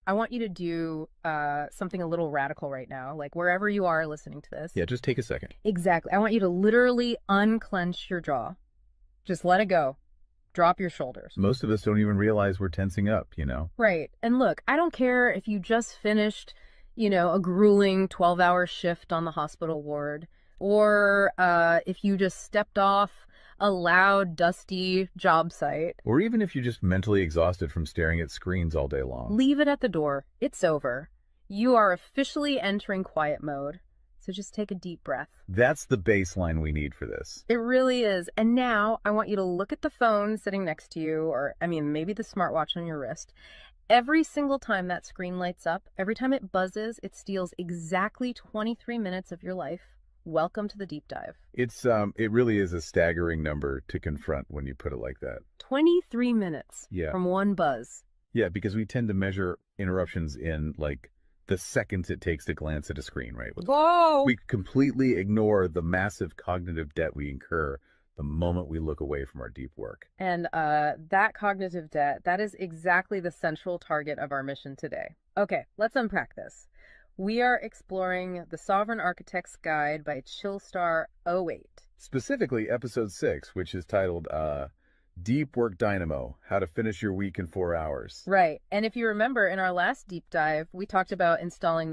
I want you to do something a little radical right now, like wherever you are listening to this. Yeah, just take a second. Exactly. I want you to literally unclench your jaw. Just let it go. Drop your shoulders. Most of us don't even realize we're tensing up, Right. And look, I don't care if you just finished, a grueling 12-hour shift on the hospital ward, or if you just stepped off a loud, dusty job site. Or even if you're just mentally exhausted from staring at screens all day long. Leave it at the door. It's over. You are officially entering quiet mode. So just take a deep breath. That's the baseline we need for this. It really is. And now I want you to look at the phone sitting next to you, or maybe the smartwatch on your wrist. Every single time that screen lights up, every time it buzzes, it steals exactly 23 minutes of your life. Welcome to the deep dive. It really is a staggering number to confront when you put it like that. 23 minutes Yeah. from one buzz. Yeah, because we tend to measure interruptions in like the seconds it takes to glance at a screen, right? Whoa! We completely ignore the massive cognitive debt we incur the moment we look away from our deep work. And that cognitive debt, that is exactly the central target of our mission today. Okay, let's unpack this. We are exploring The Sovereign Architect's Guide by Chillstar 08. Specifically, episode 6, which is titled Deep Work Dynamo, How to Finish Your Week in 4 Hours. Right. And if you remember in our last deep dive, we talked about installing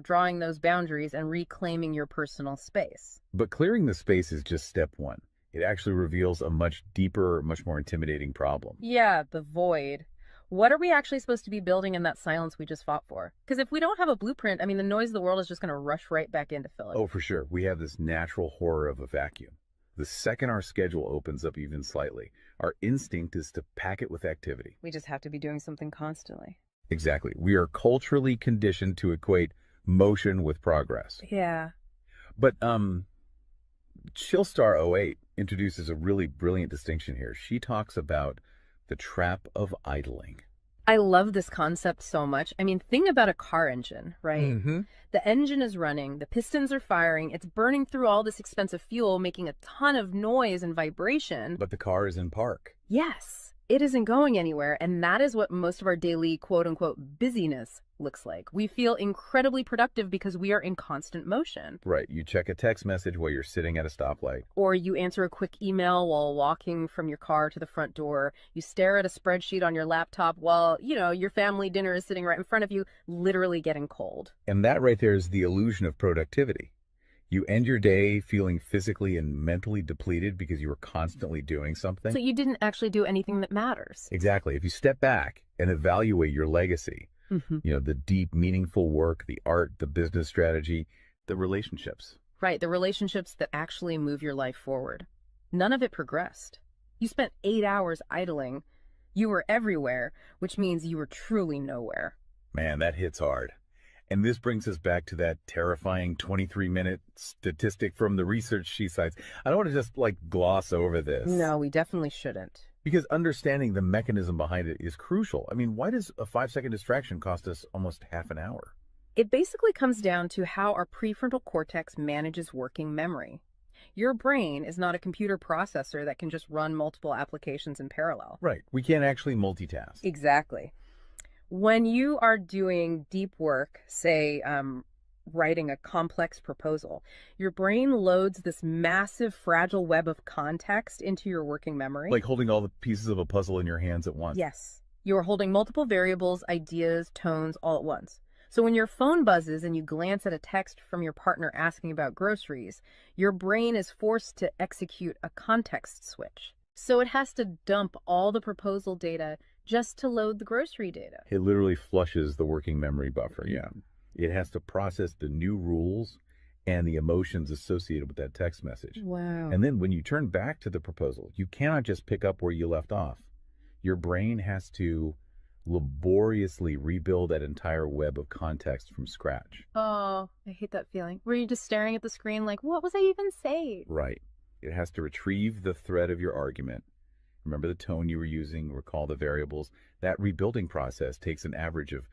drawing those boundaries and reclaiming your personal space. But clearing the space is just step one. It actually reveals a much deeper, much more intimidating problem. Yeah, the void. What are we actually supposed to be building in that silence we just fought for? Because if we don't have a blueprint, the noise of the world is just going to rush right back in to fill it. Oh, for sure. We have this natural horror of a vacuum. The second our schedule opens up even slightly, our instinct is to pack it with activity. We just have to be doing something constantly. Exactly. We are culturally conditioned to equate motion with progress. Yeah. But Chillstar 08 introduces a really brilliant distinction here. She talks about the trap of idling. I love this concept so much. Think about a car engine, right? Mm-hmm. The engine is running, the pistons are firing, it's burning through all this expensive fuel, making a ton of noise and vibration. But the car is in park. Yes, it isn't going anywhere, and that is what most of our daily quote-unquote busyness looks like. We feel incredibly productive because we are in constant motion. Right. You check a text message while you're sitting at a stoplight. Or you answer a quick email while walking from your car to the front door. You stare at a spreadsheet on your laptop while, your family dinner is sitting right in front of you, literally getting cold. And that right there is the illusion of productivity. You end your day feeling physically and mentally depleted because you were constantly doing something. So you didn't actually do anything that matters. Exactly. If you step back and evaluate your legacy, the deep, meaningful work, the art, the business strategy, the relationships. Right, the relationships that actually move your life forward. None of it progressed. You spent 8 hours idling. You were everywhere, which means you were truly nowhere. Man, that hits hard. And this brings us back to that terrifying 23-minute statistic from the research she cites. I don't want to just gloss over this. No, we definitely shouldn't. Because understanding the mechanism behind it is crucial. Why does a 5-second distraction cost us almost half an hour? It basically comes down to how our prefrontal cortex manages working memory. Your brain is not a computer processor that can just run multiple applications in parallel. Right. We can't actually multitask. Exactly. When you are doing deep work, say writing a complex proposal, your brain loads this massive fragile web of context into your working memory. Like holding all the pieces of a puzzle in your hands at once. Yes. You are holding multiple variables, ideas, tones all at once. So when your phone buzzes and you glance at a text from your partner asking about groceries, your brain is forced to execute a context switch. So it has to dump all the proposal data just to load the grocery data. It literally flushes the working memory buffer, yeah. It has to process the new rules and the emotions associated with that text message. Wow. And then when you turn back to the proposal, you cannot just pick up where you left off. Your brain has to laboriously rebuild that entire web of context from scratch. Oh, I hate that feeling. Were you just staring at the screen like, what was I even saying? Right. It has to retrieve the thread of your argument. Remember the tone you were using, recall the variables. That rebuilding process takes an average of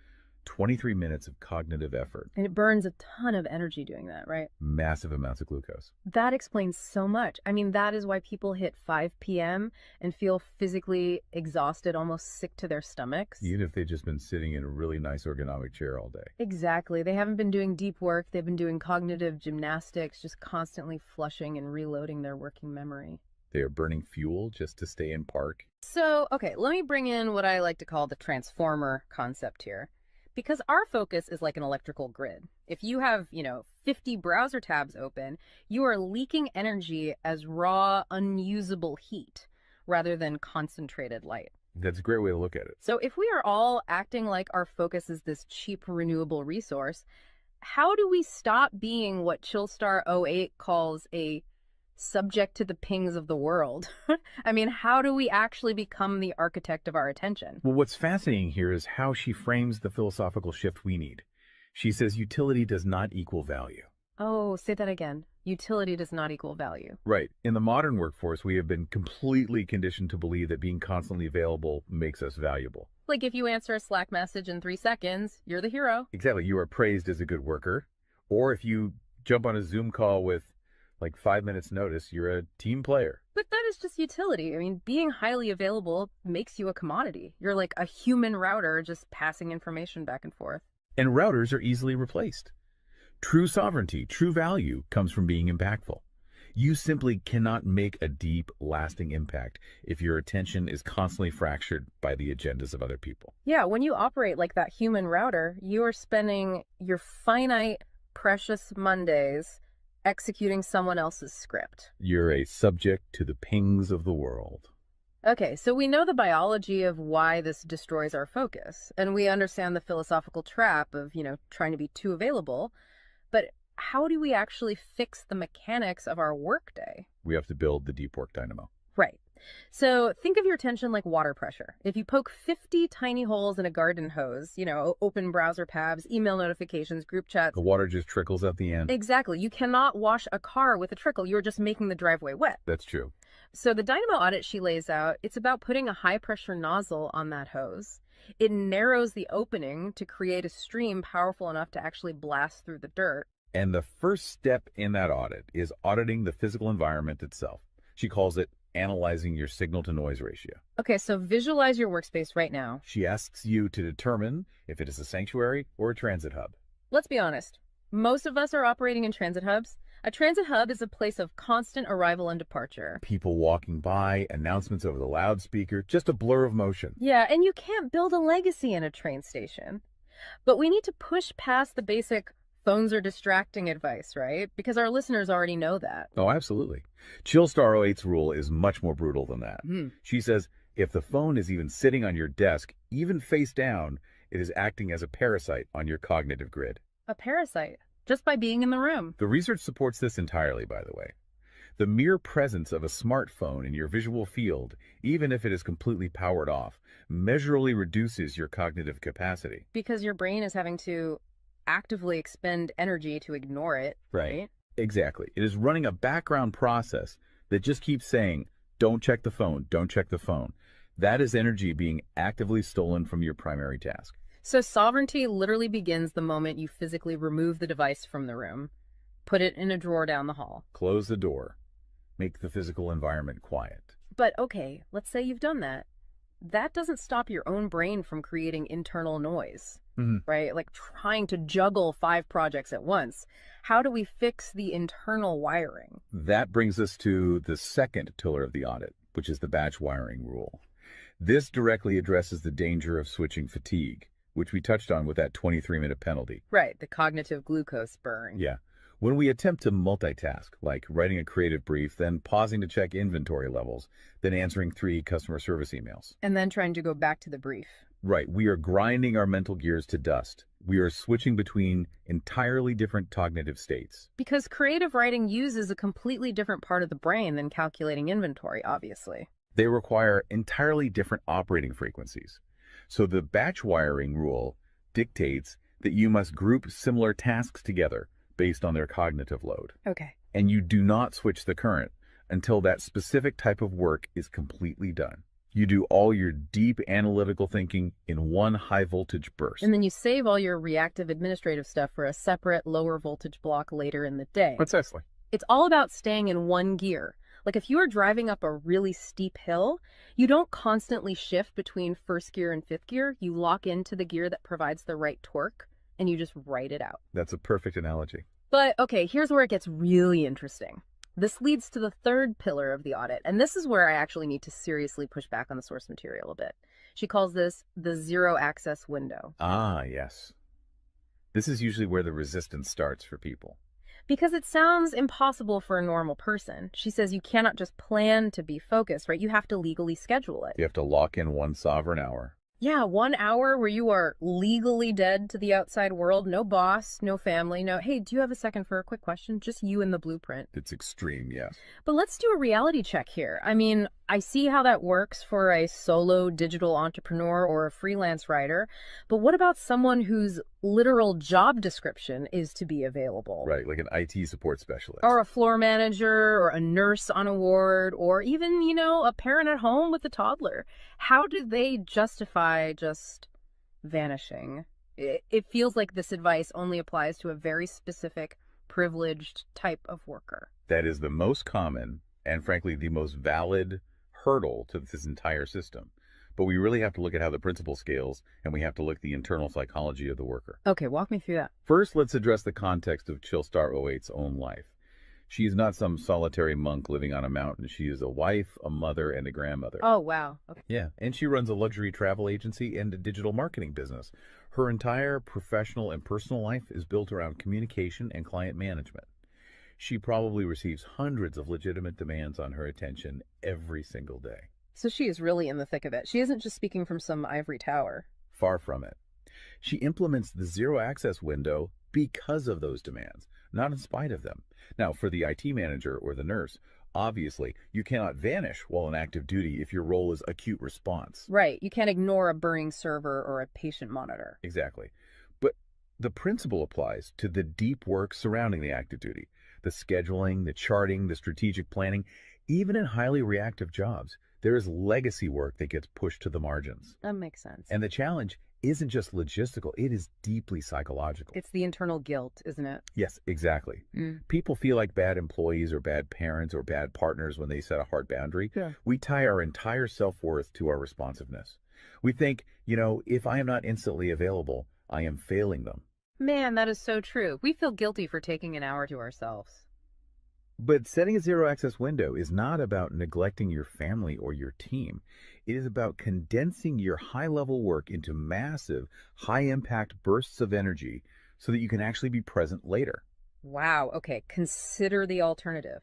23 minutes of cognitive effort, And it burns a ton of energy doing that, right? massive amounts of glucose. That explains so much. I mean, that is why people hit 5 p.m. and feel physically exhausted, almost sick to their stomachs. Even if they've just been sitting in a really nice ergonomic chair all day. Exactly. They haven't been doing deep work. They've been doing cognitive gymnastics, just constantly flushing and reloading their working memory. They are burning fuel just to stay in park. So, okay, let me bring in what I like to call the transformer concept here. Because our focus is like an electrical grid. If you have, 50 browser tabs open, you are leaking energy as raw, unusable heat rather than concentrated light. That's a great way to look at it. So if we are all acting like our focus is this cheap renewable resource, how do we stop being what Chillstar '08 calls a subject to the pings of the world? I mean, how do we actually become the architect of our attention? Well, what's fascinating here is how she frames the philosophical shift we need. She says utility does not equal value. Oh, say that again. Utility does not equal value. Right. In the modern workforce, we have been completely conditioned to believe that being constantly available makes us valuable. Like if you answer a Slack message in 3 seconds, you're the hero. Exactly. You are praised as a good worker. Or if you jump on a Zoom call with like 5 minutes notice, you're a team player. But that is just utility. I mean, being highly available makes you a commodity. You're like a human router just passing information back and forth. And routers are easily replaced. True sovereignty, true value comes from being impactful. You simply cannot make a deep, lasting impact if your attention is constantly fractured by the agendas of other people. Yeah, when you operate like that human router, you are spending your finite, precious Mondays executing someone else's script. You're a subject to the pings of the world. Okay, so we know the biology of why this destroys our focus, and we understand the philosophical trap of, trying to be too available. But how do we actually fix the mechanics of our workday? We have to build the deep work dynamo. Right. So think of your attention like water pressure. If you poke 50 tiny holes in a garden hose, open browser tabs, email notifications, group chats. The water just trickles at the end. Exactly. You cannot wash a car with a trickle. You're just making the driveway wet. That's true. So the Dynamo Audit she lays out, it's about putting a high pressure nozzle on that hose. It narrows the opening to create a stream powerful enough to actually blast through the dirt. And the first step in that audit is auditing the physical environment itself. She calls it analyzing your signal-to-noise ratio. Okay, so visualize your workspace right now. She asks you to determine if it is a sanctuary or a transit hub. Let's be honest. Most of us are operating in transit hubs. A transit hub is a place of constant arrival and departure. People walking by, announcements over the loudspeaker, just a blur of motion. Yeah, and you can't build a legacy in a train station. But we need to push past the basic phones are distracting advice, right? Because our listeners already know that. Oh, absolutely. Chillstar '08's rule is much more brutal than that. She says if the phone is even sitting on your desk, even face down, it is acting as a parasite on your cognitive grid. A parasite, just by being in the room. The research supports this entirely, by the way. The mere presence of a smartphone in your visual field, even if it is completely powered off, measurably reduces your cognitive capacity. Because your brain is having to actively expend energy to ignore it, right? Exactly. It is running a background process that just keeps saying, don't check the phone, don't check the phone. That is energy being actively stolen from your primary task. So sovereignty literally begins the moment you physically remove the device from the room, put it in a drawer down the hall. Close the door. Make the physical environment quiet. But okay, let's say you've done that. That doesn't stop your own brain from creating internal noise, right? Like trying to juggle 5 projects at once. How do we fix the internal wiring? That brings us to the second pillar of the audit, which is the batch wiring rule. This directly addresses the danger of switching fatigue, which we touched on with that 23-minute penalty. Right, the cognitive glucose burn. Yeah. When we attempt to multitask, like writing a creative brief, then pausing to check inventory levels, then answering 3 customer service emails. And then trying to go back to the brief. Right. We are grinding our mental gears to dust. We are switching between entirely different cognitive states. Because creative writing uses a completely different part of the brain than calculating inventory, obviously. They require entirely different operating frequencies. So the batch wiring rule dictates that you must group similar tasks together based on their cognitive load. Okay. And you do not switch the current until that specific type of work is completely done. You do all your deep analytical thinking in one high voltage And burst. then you save all your reactive administrative stuff for a separate lower voltage block later in the day. Precisely. It's all about staying in one gear. Like if you are driving up a really steep hill, you don't constantly shift between first gear and fifth gear. You lock into the gear that provides the right torque and you just ride it out. That's a perfect analogy. But okay, here's where it gets really interesting. This leads to the third pillar of the audit, and this is where I actually need to seriously push back on the source material a bit. She calls this the zero access window. Ah, yes. This is usually where the resistance starts for people. Because it sounds impossible for a normal person. She says you cannot just plan to be focused, right? You have to legally schedule it. You have to lock in one sovereign hour. Yeah, 1 hour where you are legally dead to the outside world. No boss, no family, no, hey, do you have a second for a quick question? Just you and the blueprint. It's extreme, yes. But let's do a reality check here. I mean, I see how that works for a solo digital entrepreneur or a freelance writer. But what about someone whose literal job description is to be available? Right, like an IT support specialist. Or a floor manager or a nurse on a ward or even, a parent at home with a toddler. How do they justify just vanishing? It feels like this advice only applies to a very specific, privileged type of worker. That is the most common and, frankly, the most valid hurdle to this entire system. But we really have to look at how the principle scales, and we have to look at the internal psychology of the worker. Okay, walk me through that. First, let's address the context of Chillstar '08's own life. She is not some solitary monk living on a mountain. She is a wife, a mother, and a grandmother. Oh, wow. Okay. Yeah, and she runs a luxury travel agency and a digital marketing business. Her entire professional and personal life is built around communication and client management. She probably receives hundreds of legitimate demands on her attention every single day. So she is really in the thick of it. She isn't just speaking from some ivory tower. Far from it. She implements the zero access window because of those demands, not in spite of them. Now, for the IT manager or the nurse, obviously, you cannot vanish while on active duty if your role is acute response. Right. You can't ignore a burning server or a patient monitor. Exactly. But the principle applies to the deep work surrounding the active duty, the scheduling, the charting, the strategic planning. Even in highly reactive jobs, there is legacy work that gets pushed to the margins. That makes sense. And the challenge isn't just logistical, it is deeply psychological. It's the internal guilt, isn't it? Yes, exactly. People feel like bad employees or bad parents or bad partners when they set a hard boundary. Yeah. We tie our entire self-worth to our responsiveness. We think, if I am not instantly available, I am failing them. Man, that is so true. We feel guilty for taking an hour to ourselves. But setting a zero access window is not about neglecting your family or your team. It is about condensing your high level work into massive, high impact bursts of energy so that you can actually be present later. Wow. Okay. Consider the alternative.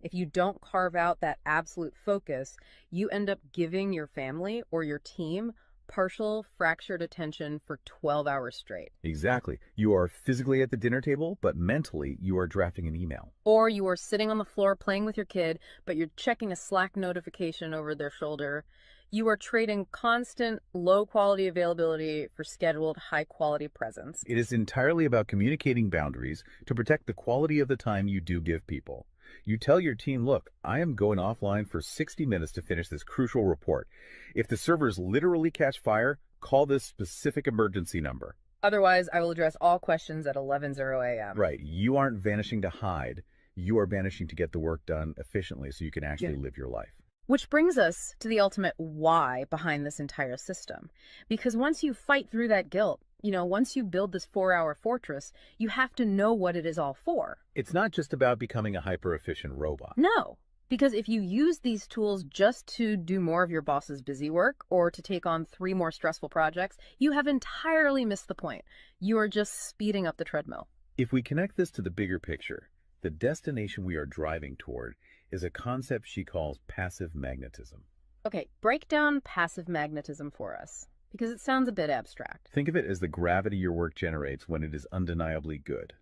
If you don't carve out that absolute focus, you end up giving your family or your team partial fractured attention for 12 hours straight. Exactly. You are physically at the dinner table, but mentally you are drafting an email. Or you are sitting on the floor playing with your kid, but you're checking a Slack notification over their shoulder. You are trading constant low quality availability for scheduled high quality presence. It is entirely about communicating boundaries to protect the quality of the time you do give people. You tell your team, look, I am going offline for 60 minutes to finish this crucial report. If the servers literally catch fire, call this specific emergency number. Otherwise, I will address all questions at 11:00 a.m. Right. You aren't vanishing to hide. You are vanishing to get the work done efficiently so you can actually live your life. Which brings us to the ultimate why behind this entire system. Because once you fight through that guilt, once you build this 4-hour fortress, you have to know what it is all for. It's not just about becoming a hyper-efficient robot. No, because if you use these tools just to do more of your boss's busy work or to take on 3 more stressful projects, you have entirely missed the point. You are just speeding up the treadmill. If we connect this to the bigger picture, the destination we are driving toward is a concept she calls passive magnetism. Okay, break down passive magnetism for us, because it sounds a bit abstract. Think of it as the gravity your work generates when it is undeniably good.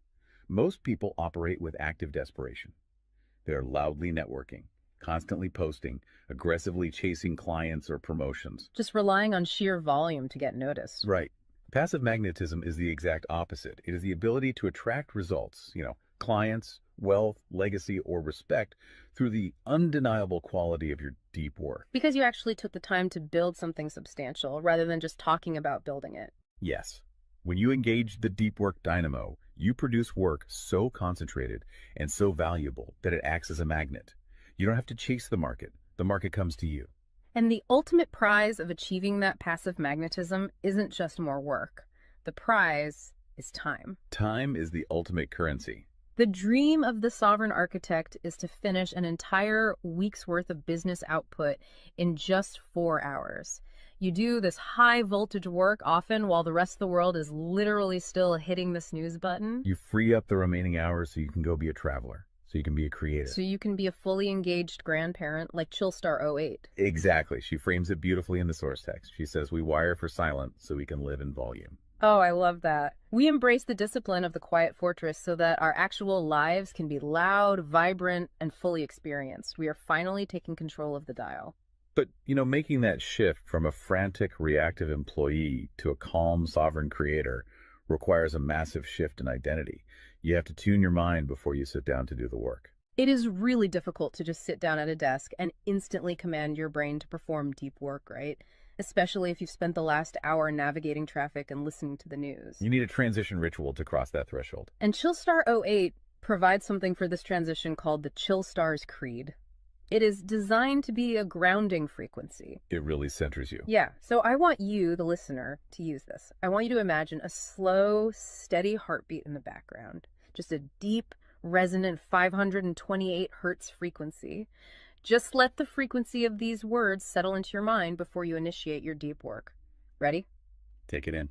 Most people operate with active desperation. They're loudly networking, constantly posting, aggressively chasing clients or promotions. Just relying on sheer volume to get noticed. Right. Passive magnetism is the exact opposite. It is the ability to attract results, clients, wealth, legacy, or respect through the undeniable quality of your deep work. Because you actually took the time to build something substantial rather than just talking about building it. Yes, when you engage the deep work dynamo, you produce work so concentrated and so valuable that it acts as a magnet. You don't have to chase the market comes to you. And the ultimate prize of achieving that passive magnetism isn't just more work. The prize is time. Time is the ultimate currency. The dream of the sovereign architect is to finish an entire week's worth of business output in just 4 hours. You do this high voltage work often while the rest of the world is literally still hitting the snooze button. You free up the remaining hours so you can go be a traveler, so you can be a creator. So you can be a fully engaged grandparent like Chillstar 08. Exactly. She frames it beautifully in the source text. She says, we wire for silent so we can live in volume. Oh, I love that. We embrace the discipline of the quiet fortress so that our actual lives can be loud, vibrant, and fully experienced. We are finally taking control of the dial. But, making that shift from a frantic, reactive employee to a calm, sovereign creator requires a massive shift in identity. You have to tune your mind before you sit down to do the work. It is really difficult to just sit down at a desk and instantly command your brain to perform deep work, right? Especially if you've spent the last hour navigating traffic and listening to the news. You need a transition ritual to cross that threshold. And Chillstar 08 provides something for this transition called the Chillstar's Creed. It is designed to be a grounding frequency. It really centers you. Yeah, so I want you, the listener, to use this. I want you to imagine a slow, steady heartbeat in the background. Just a deep, resonant 528 hertz frequency. Just let the frequency of these words settle into your mind before you initiate your deep work. Ready? Take it in.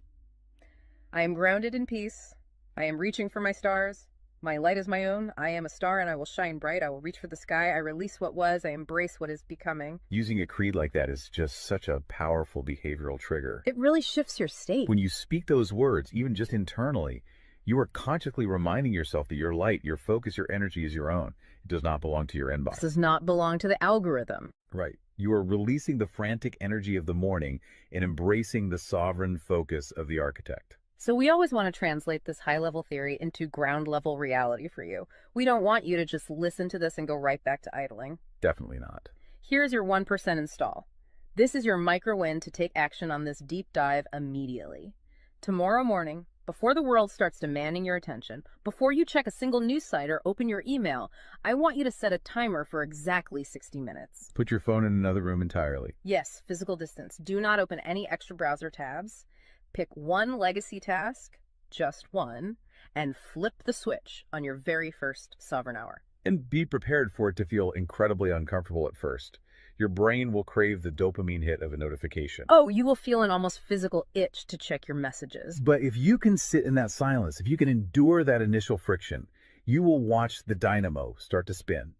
I am grounded in peace. I am reaching for my stars. My light is my own. I am a star and I will shine bright. I will reach for the sky. I release what was. I embrace what is becoming. Using a creed like that is just such a powerful behavioral trigger. It really shifts your state. When you speak those words, even just internally, you are consciously reminding yourself that your light, your focus, your energy is your own. It does not belong to your inbox. This does not belong to the algorithm. Right. You are releasing the frantic energy of the morning and embracing the sovereign focus of the architect. So we always want to translate this high-level theory into ground-level reality for you. We don't want you to just listen to this and go right back to idling. Definitely not. Here's your 1% install. This is your micro-win to take action on this deep dive immediately. Tomorrow morning, before the world starts demanding your attention, before you check a single news site or open your email, I want you to set a timer for exactly 60 minutes. Put your phone in another room entirely. Yes, physical distance. Do not open any extra browser tabs. Pick one legacy task, just one, and flip the switch on your very first sovereign hour. And be prepared for it to feel incredibly uncomfortable at first. Your brain will crave the dopamine hit of a notification. Oh, you will feel an almost physical itch to check your messages. But if you can sit in that silence, if you can endure that initial friction, you will watch the dynamo start to spin.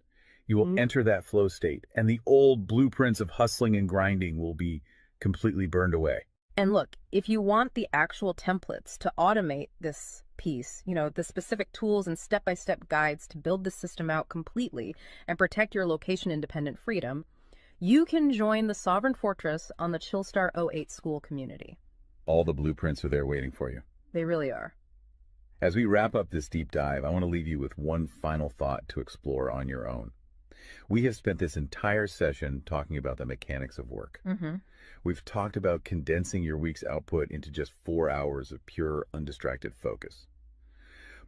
You will enter that flow state, and the old blueprints of hustling and grinding will be completely burned away. And look, if you want the actual templates to automate this piece, the specific tools and step-by-step guides to build the system out completely and protect your location-independent freedom, you can join the Sovereign Fortress on the Chillstar 08 school community. All the blueprints are there waiting for you. They really are. As we wrap up this deep dive, I want to leave you with one final thought to explore on your own. We have spent this entire session talking about the mechanics of work. We've talked about condensing your week's output into just 4 hours of pure, undistracted focus.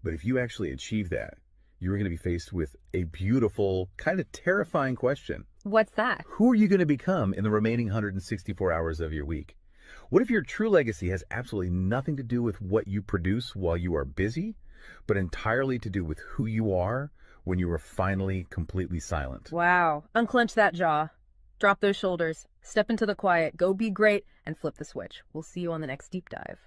But if you actually achieve that, you're going to be faced with a beautiful, kind of terrifying question. What's that? Who are you going to become in the remaining 164 hours of your week? What if your true legacy has absolutely nothing to do with what you produce while you are busy, but entirely to do with who you are when you are finally completely silent? Wow. Unclench that jaw. Drop those shoulders. Step into the quiet. Go be great and flip the switch. We'll see you on the next deep dive.